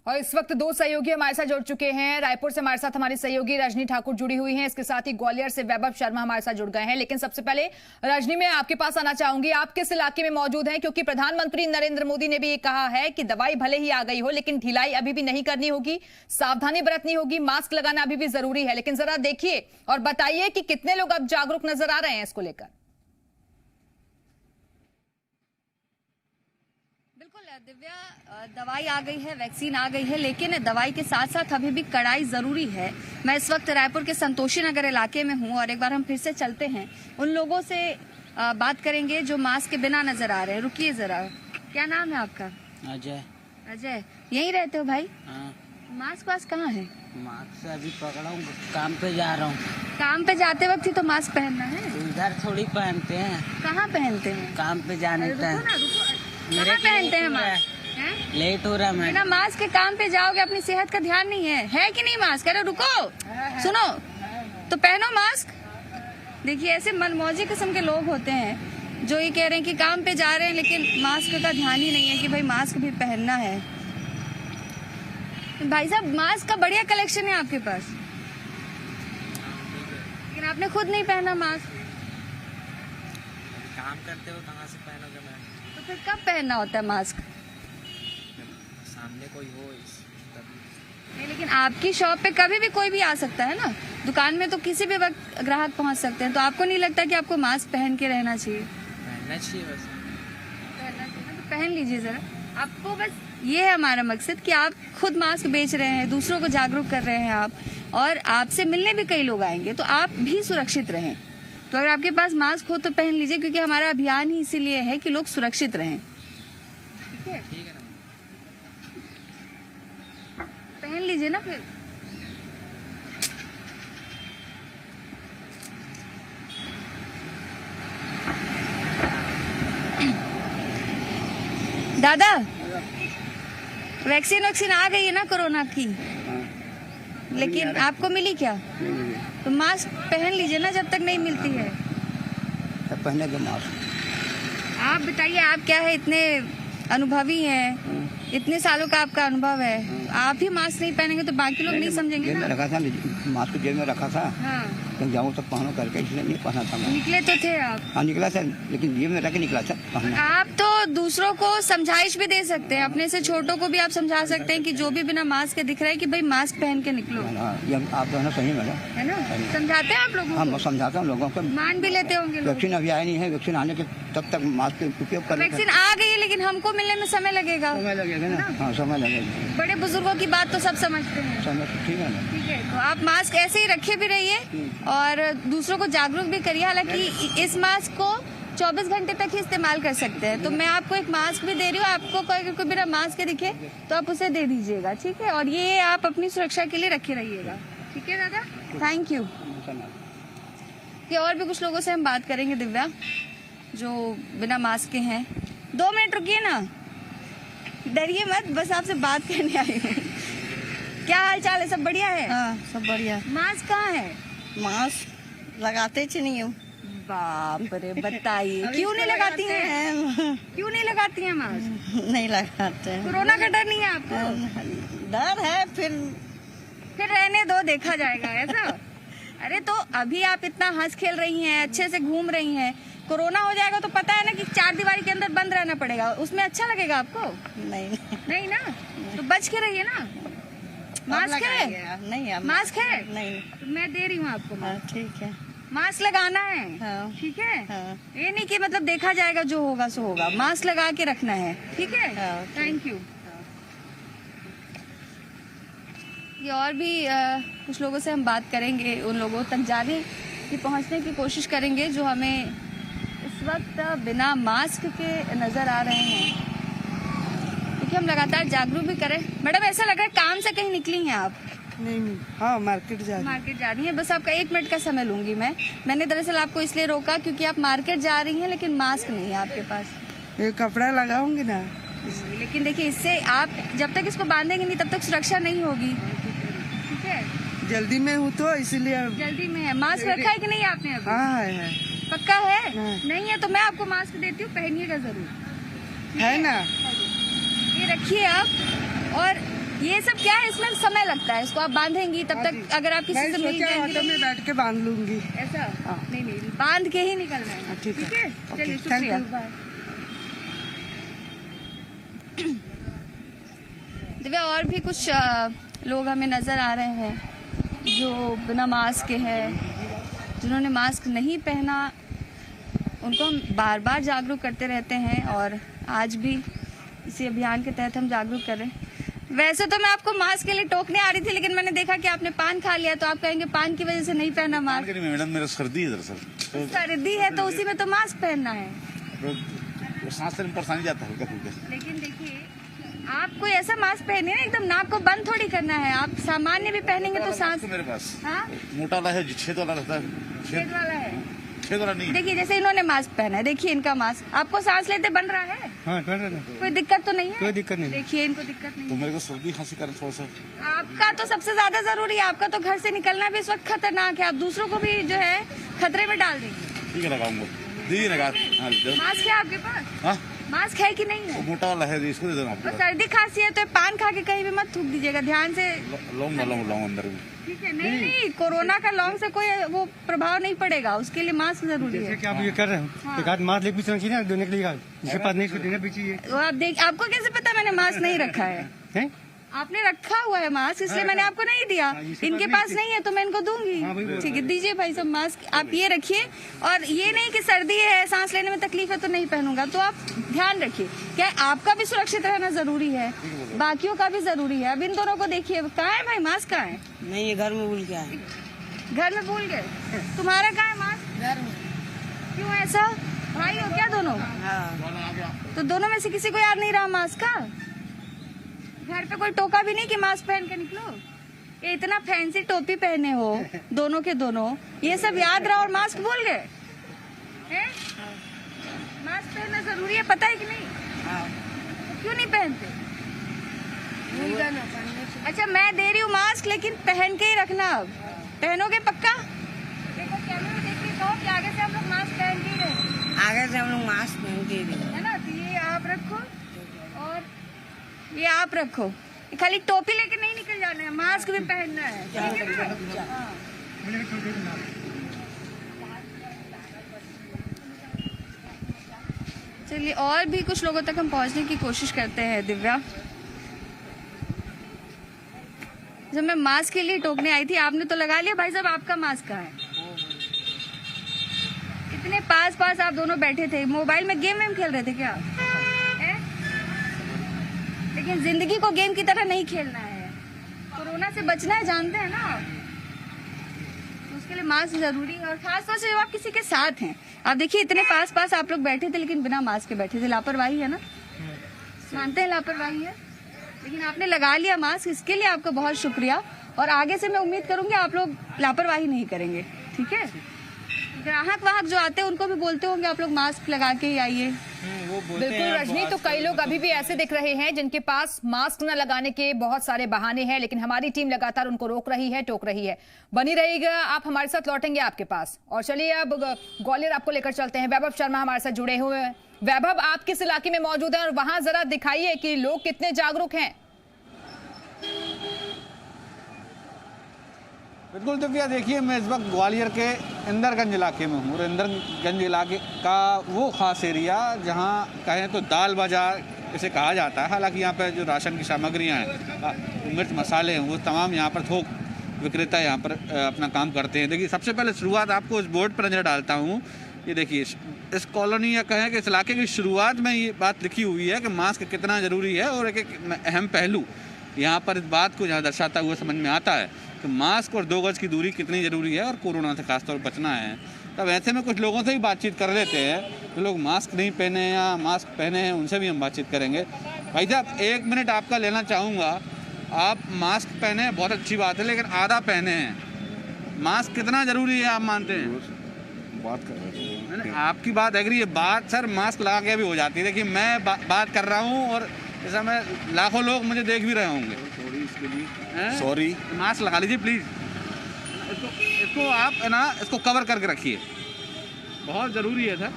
और इस वक्त दो सहयोगी हमारे साथ जुड़ चुके हैं। रायपुर से हमारे साथ हमारी सहयोगी रजनी ठाकुर जुड़ी हुई हैं। इसके साथ ही ग्वालियर से वैभव शर्मा हमारे साथ जुड़ गए हैं। लेकिन सबसे पहले रजनी, मैं आपके पास आना चाहूंगी। आप किस इलाके में मौजूद हैं? क्योंकि प्रधानमंत्री नरेंद्र मोदी ने भी ये कहा है कि दवाई भले ही आ गई हो लेकिन ढिलाई अभी भी नहीं करनी होगी, सावधानी बरतनी होगी, मास्क लगाना अभी भी जरूरी है। लेकिन जरा देखिए और बताइए कि कितने लोग अब जागरूक नजर आ रहे हैं इसको लेकर। दिव्या, दवाई आ गई है, वैक्सीन आ गई है, लेकिन दवाई के साथ साथ अभी भी कड़ाई जरूरी है। मैं इस वक्त रायपुर के संतोषी नगर इलाके में हूँ और एक बार हम फिर से चलते हैं, उन लोगों से बात करेंगे जो मास्क के बिना नजर आ रहे हैं। रुकिए जरा, क्या नाम है आपका? अजय। अजय, यहीं रहते हो भाई? हाँ। मास्क वास्क कहाँ है? मास्क अभी पकड़ा हूँ, काम पे जा रहा हूँ। काम पे जाते वक्त ही तो मास्क पहनना है। इधर थोड़ी पहनते हैं। कहाँ पहनते हैं? काम पे जाने का कहाँ पहनते हैं मास्क? लेट हो रहा है। बिना मास्क के काम पे जाओगे, अपनी सेहत का ध्यान नहीं है कि नहीं मास्क? अरे रुको, सुनो तो पहनो मास्क। देखिए, ऐसे मनमौजी किस्म के लोग होते हैं जो ये कह रहे हैं कि काम पे जा रहे हैं लेकिन मास्क का ध्यान ही नहीं है कि भाई मास्क भी पहनना है। भाई साहब, मास्क का बढ़िया कलेक्शन है आपके पास, लेकिन आपने खुद नहीं पहना मास्क। काम करते हो कहाँ से पहनोगे मैम? तो फिर कब पहनना होता है मास्क? सामने कोई हो तभी। नहीं, लेकिन आपकी शॉप पे कभी भी कोई भी आ सकता है ना। दुकान में तो किसी भी वक्त ग्राहक पहुंच सकते हैं, तो आपको नहीं लगता कि आपको मास्क पहन के रहना चाहिए? पहनना चाहिए वैसे। पहनना चाहिए ना, तो पहन लीजिए जरा। आपको बस ये है हमारा मकसद कि आप खुद मास्क बेच रहे हैं, दूसरों को जागरूक कर रहे हैं आप, और आपसे मिलने भी कई लोग आएंगे, तो आप भी सुरक्षित रहें। तो अगर आपके पास मास्क हो तो पहन लीजिए, क्योंकि हमारा अभियान ही इसीलिए है कि लोग सुरक्षित रहें। ठीक है ना, पहन लीजिए ना फिर। दादा, वैक्सीन आ गई है ना कोरोना की, लेकिन आपको मिली क्या? तो मास्क पहन लीजिए ना जब तक नहीं मिलती है। पहने के मास्क। आप बताइए, आप क्या है, इतने अनुभवी हैं, इतने सालों का आपका अनुभव है, आप ही मास्क नहीं पहनेंगे तो बाकी लोग नहीं समझेंगे जेब ना? में रखा था, मास्क जेब में रखा था। हाँ। तो जाऊँ तो पहनो करके, इसलिए नहीं पहना था मैं। निकले तो थे आप? हाँ, निकला था, लेकिन जेब में रख के निकला था पहना। आप तो दूसरों को समझाइश भी दे सकते हैं, अपने से छोटों को भी आप समझा सकते हैं कि जो भी बिना मास्क के दिख रहा है कि भाई मास्क पहन के निकलो। हाँ, ये आप दोनों सही मैडम है ना? समझाते हैं आप लोगों हाँ, को? मैं समझाता हूँ लोगों को। मान भी लेते होंगे लोग। वैक्सीन अभी आई नहीं है, वैक्सीन आने के तब तक मास्क का उपयोग करना। वैक्सीन आ गई है लेकिन हमको मिलने में समय लगेगा। समय लगेगा ना? हाँ, समय लगेगा। बड़े बुजुर्गों की बात तो सब समझते हैं। समय ठीक है ना? ठीक है, तो आप मास्क ऐसे ही रखे भी रहिए और दूसरों को जागरूक भी करिए। हालांकि इस मास्क को 24 घंटे तक ही इस्तेमाल कर सकते हैं। तो मैं आपको एक मास्क भी दे रही हूँ, आपको कोई बिना मास्क के दिखे तो आप उसे दे दीजिएगा, ठीक है? और ये आप अपनी सुरक्षा के लिए रखे रहिएगा, ठीक है दादा? Thank you. ये और भी कुछ लोगों से हम बात करेंगे दिव्या, जो बिना मास्क के हैं। 2 मिनट रुकिए ना, डरिए मत, बस आपसे बात करने आई हूँ। क्या हाल चाल है? सब बढ़िया है? हाँ, सब बढ़िया। मास्क कहाँ है? मास्क लगाते नहीं हूँ। बाप रे, बताइए क्यों नहीं लगाती हैं? क्यों नहीं लगाती हैं मास्क? नहीं लगाते हैं। कोरोना का डर नहीं है आपको? डर है, फिर रहने दो, देखा जाएगा, ऐसा? अरे तो अभी आप इतना हंस खेल रही हैं, अच्छे से घूम रही हैं, कोरोना हो जाएगा तो पता है ना कि 4 दीवारी के अंदर बंद रहना पड़ेगा, उसमें अच्छा लगेगा आपको? नहीं ना, तो बच के रहिए ना। मास्क है? नहीं, मास्क है? नहीं, तो मैं दे रही हूँ आपको मास्क। ठीक है। मास्क लगाना है, हाँ। ठीक है? हाँ। ये नहीं कि मतलब देखा जाएगा, जो होगा सो होगा, मास्क लगा के रखना है, ठीक है? हाँ, थैंक यू। ये और भी कुछ लोगों से हम बात करेंगे, उन लोगों तक जाने की, पहुंचने की कोशिश करेंगे जो हमें इस वक्त बिना मास्क के नजर आ रहे हैं, क्योंकि हम लगातार जागरूक भी करें। मैडम, ऐसा लग रहा है काम से कहीं निकली हैं आप? नहीं, हाँ, मार्केट जा रही हैं। बस आपका 1 मिनट का समय लूंगी मैं। मैंने दरअसल आपको इसलिए रोका क्योंकि आप मार्केट जा रही हैं लेकिन मास्क नहीं है आपके पास। ये कपड़ा लगाऊंगी ना, लेकिन देखिए, इससे आप जब तक इसको बांधेंगे नहीं तब तक सुरक्षा नहीं होगी, ठीक है? जल्दी में हूँ तो इसलिए। जल्दी में है। मास्क रखा है कि नहीं आपने अभी? हाँ, है। पक्का है? हाँ। नहीं है तो मैं आपको मास्क देती हूँ, पहनिएगा जरूर, है ना? ये रखिए आप। और ये सब क्या है, इसमें समय लगता है, इसको आप बांधेंगी तब तक अगर आप किसी मैं से मिल सोचा जाएंगी ऑटो में बैठ के बांध लूंगी। ऐसा हाँ। नहीं नहीं, बांध के ही निकलना है। ठीक है। चलिए, ओके, थैंक शुक्रिया। यू। बाय। दिव्या, और भी कुछ लोग हमें नजर आ रहे हैं जो बिना मास्क के हैं, जिन्होंने मास्क नहीं पहना। उनको हम बार बार जागरूक करते रहते हैं और आज भी इसी अभियान के तहत हम जागरूक कर रहे हैं। वैसे तो मैं आपको मास्क के लिए टोकने आ रही थी, लेकिन मैंने देखा कि आपने पान खा लिया, तो आप कहेंगे पान की वजह से नहीं पहना मास्क। मैडम मेरा सर्दी है दरअसल, सर्दी है तो उसी में तो मास्क पहनना है। तो सांस लेने में परेशानी जाता है हल्का फुल्का। लेकिन देखिए, आप कोई ऐसा मास्क पहने ना, एकदम नाक को बंद थोड़ी करना है। आप सामान्य भी पहनेंगे तो सांस। मेरे पास हाँ, मोटा वाला है, छेद वाला रहता है। छेद वाला है। छेद वाला नहीं। देखिए, जैसे इन्होंने मास्क पहना है, देखिए इनका मास्क, आपको सांस लेते बन रहा है? हाँ, कर रहे हैं। कोई दिक्कत तो नहीं है? कोई दिक्कत नहीं। देखिए, इनको दिक्कत नहीं तो है। मेरे को सर्दी खांसी कारण थोड़ा सा। आपका तो सबसे ज्यादा जरूरी है, आपका तो घर से निकलना भी इस वक्त खतरनाक है। आप दूसरों को भी जो है खतरे में डाल देंगे। ठीक है, लगाऊंगा। दीदी लगा। मास्क है आपके पास? हाँ, मास्क है कि नहीं है? मोटा वाला है, इसको दे देना तो आपको। सर्दी खांसी है तो पान खा के कहीं भी मत थूक दीजिएगा, ध्यान से। लौंग अंदर में। ठीक है, नहीं नहीं, कोरोना का लॉन्ग से कोई वो प्रभाव नहीं पड़ेगा, उसके लिए मास्क जरूरी है। जैसे कि आप ये कर रहे हो, एक आध मास्क लेके पीछे चाहिए ना देने के लिए, जिसके पास नहीं उसको देना भी चाहिए। तो आप देख, आपको कैसे पता मैंने मास्क नहीं रखा है? हैं? आपने रखा हुआ है मास्क, इसलिए मैंने आपको नहीं दिया। इनके पास नहीं है तो मैं इनको दूंगी। ठीक है, दीजिए भाई साहब मास्क, आप ये रखिए। और ये नहीं कि सर्दी है, सांस लेने में तकलीफ है तो नहीं पहनूंगा, तो आप ध्यान रखिए। क्या आपका भी सुरक्षित रहना जरूरी है, बाकियों का भी जरूरी है। अब इन दोनों को देखिए, कहाँ है भाई मास्क, कहाँ है? नहीं, ये घर में भूल गया है। घर में भूल गए? तुम्हारा कहाँ है मास्क? घर में। क्यों ऐसा? भाई हो क्या दोनों? हाँ। तो दोनों में से किसी को याद नहीं रहा मास्क का? घर पे कोई टोका भी नहीं कि मास्क पहन के निकलो? ये इतना फैंसी टोपी पहने हो दोनों के दोनों, ये सब याद रहा और मास्क भूल गए हैं? मास्क पहनना जरूरी है, पता है कि नहीं? तो क्यों नहीं पहनते? अच्छा, मैं दे रही हूँ मास्क, लेकिन पहन के ही रखना। अब पहनोगे पक्का? देखो कैमरे में देख के कहो कि आगे से हम लोग मास्क पहन के ही रहे। आगे से हम लोग मास्क पहन के ही है ना? तो ये आप रखो और ये आप रखो। ये खाली टोपी लेके नहीं निकल जाना है, मास्क भी पहनना है, ठीक है ना? हाँ। चलिए, और भी कुछ लोगों तक हम पहुंचने की कोशिश करते हैं। दिव्या, जब मैं मास्क के लिए टोकने आई थी, आपने तो लगा लिया। भाई साहब, आपका मास्क कहाँ है? इतने पास पास आप दोनों बैठे थे, मोबाइल में गेम वेम खेल रहे थे क्या? लेकिन जिंदगी को गेम की तरह नहीं खेलना है, कोरोना से बचना है, जानते हैं ना आप? तो उसके लिए मास्क जरूरी है। और खासतौर से जब आप किसी के साथ हैं, आप देखिए इतने पास पास आप लोग बैठे थे लेकिन बिना मास्क के बैठे थे। लापरवाही है ना? मानते हैं लापरवाही है, लेकिन आपने लगा लिया मास्क, इसके लिए आपका बहुत शुक्रिया। और आगे से मैं उम्मीद करूंगी आप लोग लापरवाही नहीं करेंगे, ठीक है? ग्राहक वाहक जो आते हैं उनको भी बोलते होंगे आप लोग मास्क लगा के ही आइए। बिल्कुल रजनी, तो कई लोग अभी भी ऐसे दिख रहे हैं जिनके पास मास्क न लगाने के बहुत सारे बहाने हैं, लेकिन हमारी टीम लगातार उनको रोक रही है, टोक रही है। बनी रहिएगा, आप हमारे साथ लौटेंगे आपके पास। और चलिए अब ग्वालियर आपको लेकर चलते हैं। वैभव शर्मा हमारे साथ जुड़े हुए हैं। वैभव, आप किस इलाके में मौजूद हैं और वहां जरा दिखाइए कि लोग कितने जागरूक हैं। बिल्कुल दिव्या, देखिए मैं इस वक्त ग्वालियर के इंदरगंज इलाके में हूँ और इंदरगंज इलाके का वो खास एरिया जहाँ कहें तो दाल बाजार इसे कहा जाता है। हालांकि यहाँ पर जो राशन की सामग्रियाँ हैं, मिर्च मसाले हैं, वो तमाम यहाँ पर थोक विक्रेता यहाँ पर अपना काम करते हैं। देखिए, सबसे पहले शुरुआत आपको इस बोर्ड पर नज़र डालता हूँ। ये देखिए, इस कॉलोनी या कहें कि इस इलाके की शुरुआत में ये बात लिखी हुई है कि मास्क कितना ज़रूरी है। और एक अहम पहलू यहाँ पर इस बात को जहाँ दर्शाता हुआ समझ में आता है कि मास्क और 2 गज की दूरी कितनी ज़रूरी है और कोरोना से खासतौर पर बचना है। तब ऐसे में कुछ लोगों से भी बातचीत कर लेते हैं जो लोग मास्क नहीं पहने हैं या मास्क पहने हैं, उनसे भी हम बातचीत करेंगे। भाई साहब, 1 मिनट आपका लेना चाहूँगा। आप मास्क पहने हैं, बहुत अच्छी बात है, लेकिन आधा पहने हैं। मास्क कितना ज़रूरी है आप मानते हैं? बात कर रहे हैं, आपकी बात एग्री है। बात सर मास्क लगा के भी हो जाती है। देखिए, मैं बात कर रहा हूँ और इस समय लाखों लोग मुझे देख भी रहे होंगे। सॉरी इसके लिए, हैं? सॉरी। मास्क लगा लीजिए प्लीज़। इसको आप है ना, इसको कवर करके रखिए, बहुत ज़रूरी है सर।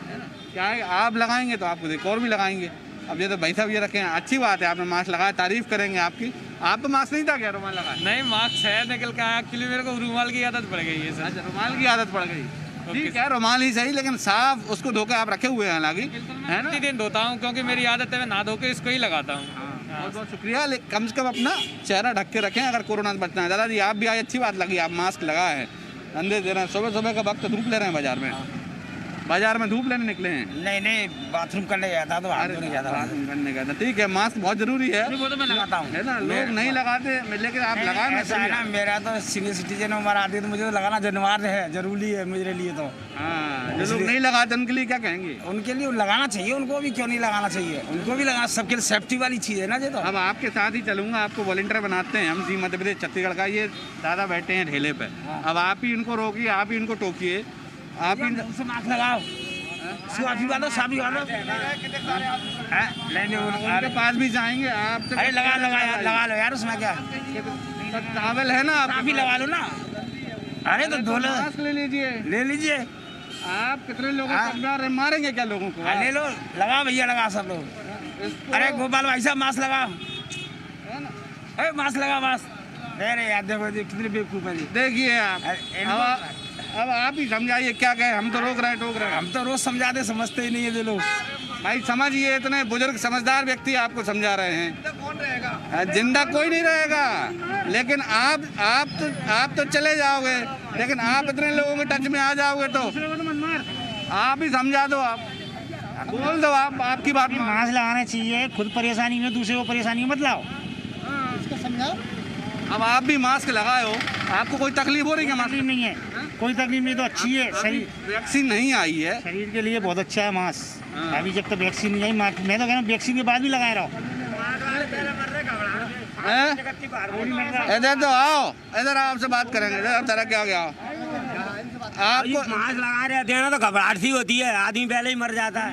है ना? क्या है, आप लगाएंगे तो आपको देख और भी लगाएंगे। अब ये तो भाई साहब ये रखे हैं, अच्छी बात है आपने मास्क लगाया, तारीफ करेंगे आपकी। आप तो मास्क नहीं था क्या, रुमाल लगाया? नहीं मास्क है निकल का, एक्चुअली मेरे को रुमाल की आदत पड़ गई है सर। अच्छा, रुमाल की आदत पड़ गई, ठीक है, रुमाल ही सही, लेकिन साफ उसको धोके आप रखे हुए हैं हालांकि, है ना? दिन धोता हूँ क्योंकि मेरी आदत है, मैं नहा धो के इसको ही लगाता हूँ। बहुत बहुत शुक्रिया। कम से कम अपना चेहरा ढक के रखें अगर कोरोना से बचना है। दादाजी आप भी आज अच्छी बात लगी, आप मास्क लगाए हैं, अंदर दे रहे हैं, सुबह सुबह का वक्त धूप ले रहे हैं बाजार में धूप लेने निकले हैं? नहीं बाथरूम करने गया था तो नहीं गया था। बाथरूम करने गया था, ठीक है, मास्क बहुत जरूरी है, वो तो मैं लगाता हूँ, है ना? लोग नहीं लगाते, लेकिन आप लगाए। ऐसा है ना, मेरा तो सीनियर सिटीजन उम्र आती है तो मुझे तो लगाना अनिवार्य है, जरूरी है मेरे लिए तो। हाँ, जो लोग नहीं लगाते उनके लिए क्या कहेंगे? उनके लिए लगाना चाहिए, उनको भी क्यों नहीं लगाना चाहिए, उनको भी लगाना, सबके लिए सेफ्टी वाली चीज़ है ना ये तो। अब आपके साथ ही चलूंगा, आपको वॉलंटियर बनाते हैं हम, जी मध्य प्रदेश छत्तीसगढ़ का। ये दादा बैठे हैं ठेले पे, अब आप ही इनको रोकिए, आप ही इनको टोकिए, आप ही से मास्क लगाओ, साफी वालों उनके पास भी जाएंगे आप। अरे लगा लो यार, उसमें क्या टावल है ना, आप भी लगा लो ना। अरे तो दो मास्क ले लीजिए। आप कितने लोगों को मारेंगे क्या लोगों को? ले लो, लगा भैया, लगा सब लोग। अरे गोपाल भाई साहब मास्क लगा, अरे मास्क लगा मास्क। अरे यार देखो कितने बेवकूफ है। देखिए आप अब आप ही समझाइए क्या कहें, हम तो रोक रहे हैं। हम तो रोज समझाते, समझते ही नहीं है ये लोग। भाई समझिए, इतने बुजुर्ग समझदार व्यक्ति आपको समझा रहे हैं। कौन रहेगा? जिंदा कोई नहीं रहेगा, लेकिन आप तो चले जाओगे, लेकिन आप इतने लोगों के टच में आ जाओगे तो आप ही समझा दो, आप बोल दो, आप आपकी बात। मास्क लगाना चाहिए, खुद परेशानी में दूसरे को परेशानी मत लाओ, इसको समझाओ। अब आप भी मास्क लगाए हो, आपको कोई तकलीफ हो रही है? तकलीफ नहीं है, कोई तकलीफ नहीं, तो अच्छी है, सही। वैक्सीन नहीं आई है, शरीर के लिए बहुत अच्छा है मास्क। अभी जब तक वैक्सीन नहीं आई, मैं तो कह रहा हूँ वैक्सीन के बाद भी लगाए रहो। इधर तो आओ, इधर आपसे बात करेंगे, इधर तरह क्या गया आपको। मास्क लगा रहे थे ना तो घबराहट सी होती है, आदमी पहले ही मर जाता है।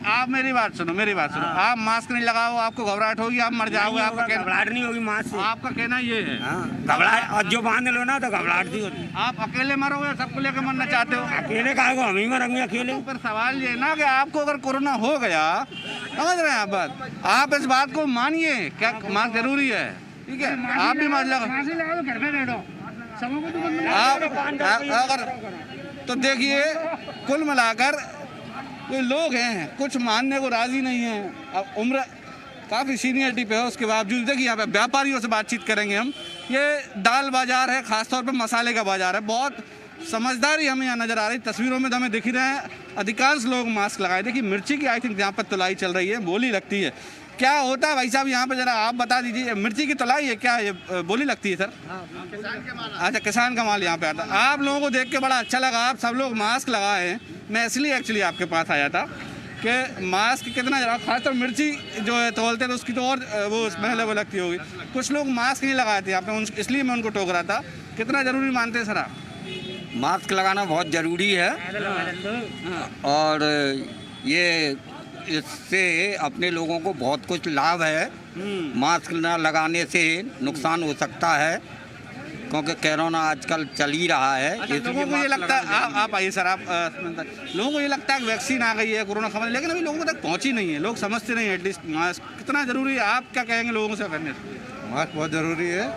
आप मेरी बात सुनो, आप मास्क नहीं लगाओ, आपको घबराहट होगी, आप मर जाओगे। आपका घबराहट नहीं होगी मास्क से, आपका कहना ये है? घबराहट, और जो बांध लो ना तो घबराहट सी होती है। आप अकेले मरोगे, सबको लेकर मरना चाहते हो? अकेले कहा को हम ही मरेंगे अकेले। पर सवाल ये ना कि आपको अगर कोरोना हो गया, समझ रहे हैं आप बात, आप इस बात को मानिए, क्या मास्क जरूरी है, ठीक है? आप भी मास्क लगा, घर में बैठो, आप अगर तो देखिए, कुल मिलाकर कोई लोग हैं कुछ मानने को राजी नहीं है। अब उम्र काफ़ी सीनियरिटी पे है, उसके बावजूद देखिए यहाँ पे व्यापारियों से बातचीत करेंगे हम। ये दाल बाजार है, खासतौर पे मसाले का बाजार है, बहुत समझदारी हमें यहाँ नज़र आ रही। तस्वीरों में तो हमें दिख ही रहे हैं, अधिकांश लोग मास्क लगाए। देखिए मिर्ची की आई थिंक यहाँ पर तुलाई चल रही है, बोली लगती है। क्या होता है भाई साहब यहाँ पे, जरा आप बता दीजिए, मिर्ची की तुलाई है क्या, ये बोली लगती है सर? अच्छा, किसान का माल यहाँ पे आता है। आप लोगों को देख के बड़ा अच्छा लगा, आप सब लोग मास्क लगाए हैं। मैं इसलिए एक्चुअली आपके पास आया था कि मास्क कितना, जरा खासतौर मिर्ची जो है तोलते तो उसकी तो और वो स्मेल वो लगती होगी। कुछ लोग मास्क नहीं लगाए थे यहाँ पे, इसलिए मैं उनको टोक रहा था। कितना ज़रूरी मानते हैं सर आप? मास्क लगाना बहुत ज़रूरी है, और ये इससे अपने लोगों को बहुत कुछ लाभ है। मास्क न लगाने से नुकसान हो सकता है, क्योंकि कोरोना आजकल चल ही रहा है। अच्छा, लोगों को ये लगता है, आप आइए सर, आप लोगों को ये लगता है कि वैक्सीन आ गई है, कोरोना खबर, लेकिन अभी लोगों तक पहुंची नहीं है, लोग समझते नहीं है एटलीस्ट मास्क कितना ज़रूरी है। आप क्या कहेंगे लोगों से अवेयरनेस? मास्क बहुत ज़रूरी है,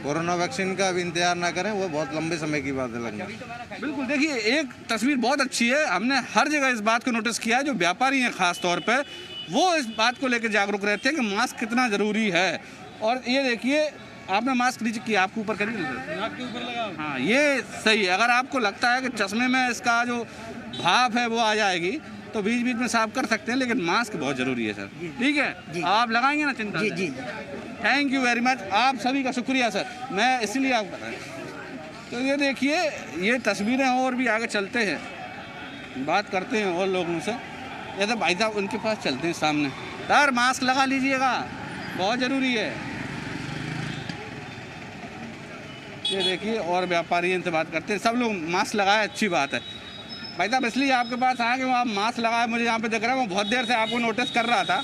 कोरोना वैक्सीन का अभी इंतजार ना करें, वो बहुत लंबे समय की बात है लगना। बिल्कुल, देखिए एक तस्वीर बहुत अच्छी है, हमने हर जगह इस बात को नोटिस किया है, जो व्यापारी हैं खास तौर पे, वो इस बात को लेकर जागरूक रहते हैं कि मास्क कितना ज़रूरी है। और ये देखिए, आपने मास्क नीचे किया, आपके ऊपर करिए, नाक के ऊपर लगाओ। हाँ ये सही है। अगर आपको लगता है कि चश्मे में इसका जो भाप है वो आ जाएगी तो बीच बीच में साफ कर सकते हैं, लेकिन मास्क बहुत ज़रूरी है सर, ठीक है? आप लगाएंगे ना? चिंता जी। थैंक यू वेरी मच, आप सभी का शुक्रिया सर, मैं इसलिए आप कर रहे हैं। तो ये देखिए, ये तस्वीरें और भी आगे चलते हैं, बात करते हैं और लोगों से। ये तो भाई साहब उनके पास चलते हैं सामने। सर मास्क लगा लीजिएगा, बहुत ज़रूरी है। ये देखिए, और व्यापारी इनसे बात करते हैं, सब लोग मास्क लगाए, अच्छी बात है। भाई साहब इसलिए आपके पास आए कि वो आप मास्क लगाए, मुझे यहाँ पे दिख रहा है, मैं बहुत देर से आपको नोटिस कर रहा था।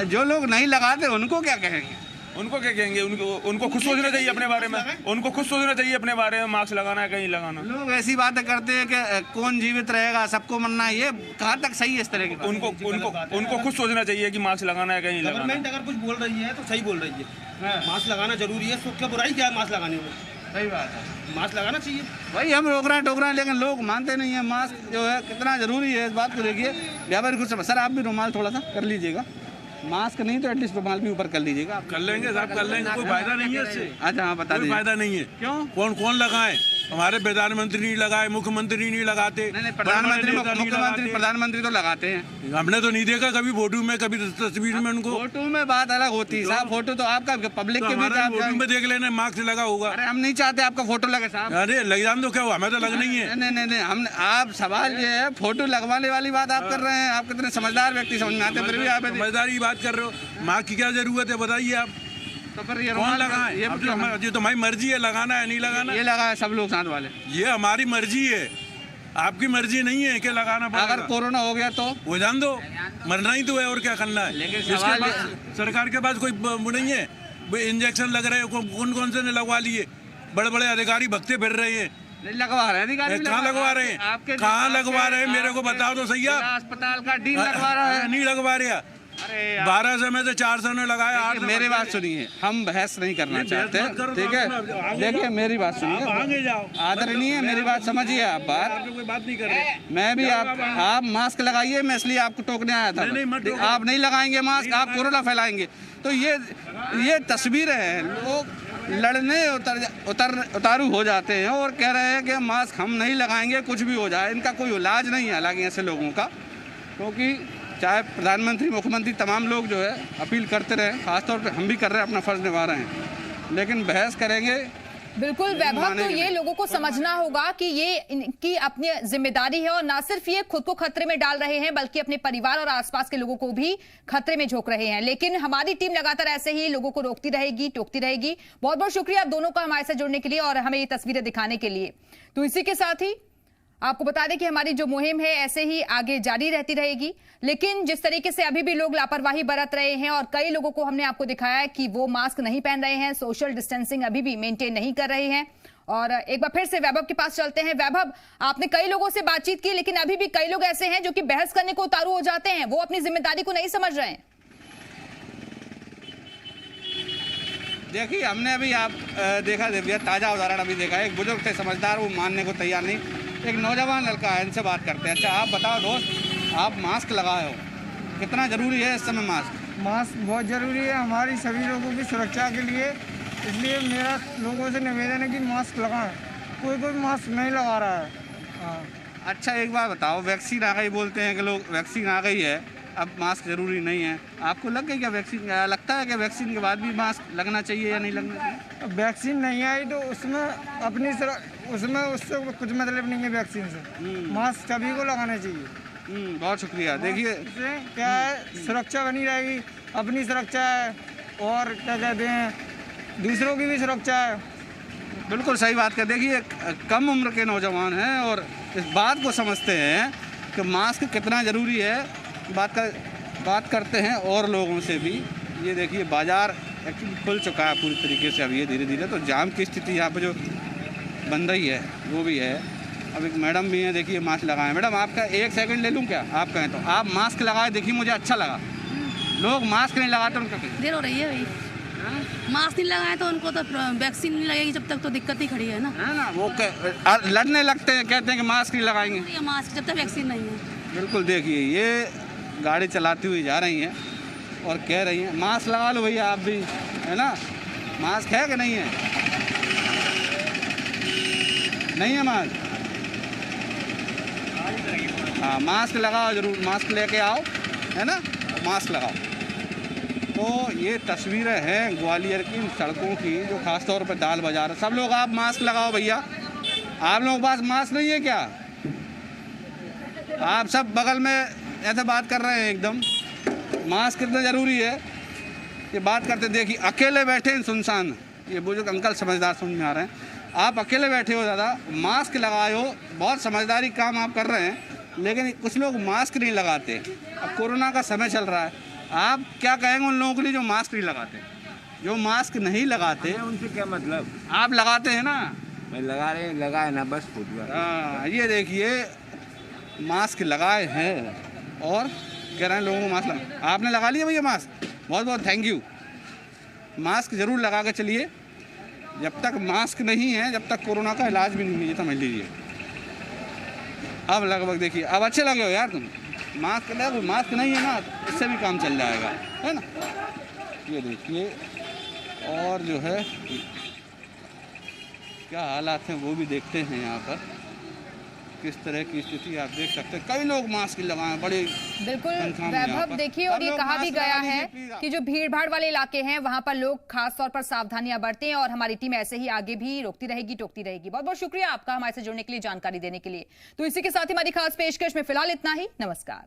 जो लोग नहीं लगाते उनको क्या कहेंगे? उनको क्या कहेंगे, उनको खुद सोचना चाहिए अपने बारे में, उनको खुद सोचना चाहिए अपने बारे में, मास्क लगाना है कहीं लगाना। लोग ऐसी बातें करते हैं कि कौन जीवित रहेगा, सबको मरना है, ये कहाँ तक सही है इस तरह की? उनको खुद सोचना चाहिए कि मास्क लगाना है कहीं लगाना। गवर्नमेंट अगर कुछ बोल रही है तो सही बोल रही है, मास्क लगाना जरूरी है, तो क्या बुराई क्या है मास्क लगाने में? सही बात है, मास्क लगाना चाहिए। भाई हम रोक रहे हैं लेकिन लोग मानते नहीं है। मास्क जो है कितना जरूरी है, इस बात को देखिए। व्यापारी खुद समझ, सर आप भी रुमाल थोड़ा सा कर लीजिएगा, मास्क नहीं तो एटलीस्ट रुमाल भी ऊपर कर लीजिएगा। कर लेंगे साहब, कर लेंगे, कोई फायदा नहीं है इससे। अच्छा हाँ बता दीजिए, फायदा नहीं है। क्यों? कौन लगाए? हमारे प्रधानमंत्री नहीं लगाए, मुख्यमंत्री नहीं लगाते। नहीं प्रधानमंत्री मुख्यमंत्री प्रधानमंत्री तो लगाते हैं। हमने तो नहीं देखा कभी फोटो में, कभी तस्वीर में उनको। फोटो में बात अलग होती है साहब, फोटो तो आपका पब्लिक के बीच आप फोटो में देख लेना मास्क लगा होगा। अरे हम नहीं चाहते आपका फोटो लगे साहब। अरे लग जान दो, क्या हुआ, हमें तो लगना ही है। नहीं हम आप सवाल ये है, फोटो लगवाने वाली बात आप कर रहे हैं। आप कितने समझदार व्यक्ति, समझ में आते, फिर भी आप समझदारी बात कर रहे हो। मास्क की क्या जरूरत है बताइए आप? तो फिर ये कौन लगाए? ये तो हमारी मर्जी है, लगाना है नहीं लगाना। ये लगाए सब लोग साथ वाले, ये हमारी मर्जी है, आपकी मर्जी नहीं है कि लगाना पड़ेगा। अगर कोरोना हो गया तो हो जान दो, मरना ही तो है और क्या करना है। लेकिन सरकार के पास कोई नहीं है, इंजेक्शन लग रहे हैं, कौन से ने लगवा लिए? बड़े बड़े अधिकारी भगते फिर रहे हैं, लगवा रहे हैं। कहाँ लगवा रहे हैं? कहाँ लगवा रहे हैं? मेरे को बताओ तो सही। अस्पताल का डीन लगवा रहा है, नहीं लगवा रहे। 1200 में से 400 ने लगाया। मेरी बात सुनिए, हम बहस नहीं करना चाहते, ठीक है? देखिए मेरी बात सुनिए, आदरणीय मेरी बात समझिए। आप बात नहीं कर रहे, मैं भी आप मास्क लगाइए, मैं इसलिए आपको टोकने आया था। आप नहीं लगाएंगे मास्क, आप कोरोना फैलाएंगे। तो ये तस्वीरें हैं, लोग लड़ने उतारू हो जाते हैं और कह रहे हैं कि मास्क हम नहीं लगाएंगे, कुछ भी हो जाए। इनका कोई इलाज नहीं है हालांकि ऐसे लोगों का, क्योंकि चाहे प्रधानमंत्री मुख्यमंत्री तमाम लोग जो है अपील करते रहे, खासतौर पे हम भी कर रहे हैं, अपना फर्ज निभा रहे हैं, लेकिन बहस करेंगे। बिल्कुल वैभव, तो ये लोगों को समझना होगा कि ये इनकी अपनी जिम्मेदारी है और ना सिर्फ ये खुद को खतरे में डाल रहे हैं बल्कि अपने परिवार और आसपास के लोगों को भी खतरे में झोंक रहे हैं। लेकिन हमारी टीम लगातार ऐसे ही लोगों को रोकती रहेगी, टोकती रहेगी। बहुत बहुत शुक्रिया आप दोनों का हमारे साथ जुड़ने के लिए और हमें ये तस्वीरें दिखाने के लिए। तो इसी के साथ ही आपको बता दें कि हमारी जो मुहिम है ऐसे ही आगे जारी रहती रहेगी। लेकिन जिस तरीके से अभी भी लोग लापरवाही बरत रहे हैं और कई लोगों को हमने आपको दिखाया है कि वो मास्क नहीं पहन रहे हैं, सोशल डिस्टेंसिंग अभी भी मेंटेन नहीं कर रहे हैं। और एक बार फिर से वैभव के पास चलते हैं। वैभव, आपने कई लोगों से बातचीत की, लेकिन अभी भी कई लोग ऐसे हैं जो कि बहस करने को उतारू हो जाते हैं, वो अपनी जिम्मेदारी को नहीं समझ रहे हैं। देखिए हमने अभी आप देखा ताज़ा उदाहरण अभी देखा, एक बुजुर्ग थे समझदार, वो मानने को तैयार नहीं। एक नौजवान लड़का है, इनसे बात करते हैं। अच्छा आप बताओ दोस्त, आप मास्क लगाए हो, कितना ज़रूरी है इस समय मास्क? मास्क बहुत ज़रूरी है हमारी सभी लोगों की सुरक्षा के लिए, इसलिए मेरा लोगों से निवेदन है कि मास्क लगाएं। कोई मास्क नहीं लगा रहा है। हाँ। अच्छा एक बार बताओ, वैक्सीन आ गई, बोलते हैं कि लोग वैक्सीन आ गई है, अब मास्क ज़रूरी नहीं है। आपको लग गई क्या वैक्सीन? लगता है कि वैक्सीन के बाद भी मास्क लगना चाहिए या नहीं लगना चाहिए? वैक्सीन नहीं आई तो उसमें उससे कुछ मतलब नहीं है वैक्सीन से। मास्क सभी को लगाना चाहिए। बहुत शुक्रिया। देखिए क्या है, सुरक्षा बनी रहेगी, अपनी सुरक्षा है और क्या कहते हैं दूसरों की भी सुरक्षा है। बिल्कुल सही बात कर। देखिए कम उम्र के नौजवान हैं और इस बात को समझते हैं कि मास्क कितना ज़रूरी है। बात करते हैं और लोगों से भी। ये देखिए बाज़ार एक्चुअली खुल चुका है पूरी तरीके से, अब ये धीरे धीरे तो जाम की स्थिति यहाँ पे जो बन रही है वो भी है। अब एक मैडम भी हैं, देखिए मास्क लगाए। मैडम आपका 1 सेकंड ले लूँ क्या? आप कहें तो आप मास्क लगाए, देखिए मुझे अच्छा लगा। लोग मास्क नहीं लगाते, उनका देर हो रही है भाई। मास्क नहीं लगाए तो उनको तो वैक्सीन नहीं लगेगी जब तक, तो दिक्कत ही खड़ी है ना। वो लड़ने लगते हैं, कहते हैं कि मास्क नहीं लगाएंगे, मास्क जब तक वैक्सीन नहीं है। बिल्कुल देखिए ये गाड़ी चलाती हुई जा रही हैं और कह रही हैं मास्क लगा लो भैया आप भी, है ना? मास्क है कि नहीं है? नहीं है मास्क? हाँ मास्क लगाओ ज़रूर, मास्क लेके आओ, है ना? मास्क लगाओ। तो ये तस्वीरें हैं ग्वालियर की सड़कों की, जो ख़ास तौर पर दाल बाज़ार। सब लोग आप मास्क लगाओ भैया। आप लोगों के पास मास्क नहीं है क्या? आप सब बगल में ऐसे बात कर रहे हैं एकदम। मास्क कितना ज़रूरी है ये बात करते। देखिए अकेले बैठे हैं सुनसान, ये बुजुर्ग अंकल समझदार समझ में आ रहे हैं। आप अकेले बैठे हो, ज़्यादा मास्क लगाए हो, बहुत समझदारी काम आप कर रहे हैं, लेकिन कुछ लोग मास्क नहीं लगाते। अब कोरोना का समय चल रहा है, आप क्या कहेंगे उन लोगों के लिए जो मास्क नहीं लगाते? जो मास्क नहीं लगाते उनसे क्या मतलब? आप लगाते हैं ना। मैं लगा रहे हैं, लगाए ना बस फुटबॉल। हाँ, ये देखिए मास्क लगाए हैं और कह रहे हैं लोगों को मास्क लगा। आपने लगा लिया भैया मास्क? बहुत बहुत थैंक यू। मास्क जरूर लगा के चलिए। जब तक मास्क नहीं है, जब तक कोरोना का इलाज भी नहीं है, समझ लीजिए। अब लगभग देखिए, अब अच्छे लगे हो यार तुम। मास्क नहीं है ना, इससे भी काम चल जाएगा, है ना। ये देखिए, और जो है क्या हालात हैं वो भी देखते हैं यहाँ पर। किस तरह की स्थिति आप देख सकते हैं। कई लोग मास्क लगाए बड़े बिल्कुल वैभव देखिए, और ये कहा भी गया है कि जो भीड़ भाड़ वाले इलाके हैं वहां पर लोग खास तौर पर सावधानियां बरतें, और हमारी टीम ऐसे ही आगे भी रोकती रहेगी, टोकती रहेगी। बहुत बहुत शुक्रिया आपका हमारे से जुड़ने के लिए, जानकारी देने के लिए। तो इसी के साथ ही हमारी खास पेशकश में फिलहाल इतना ही। नमस्कार।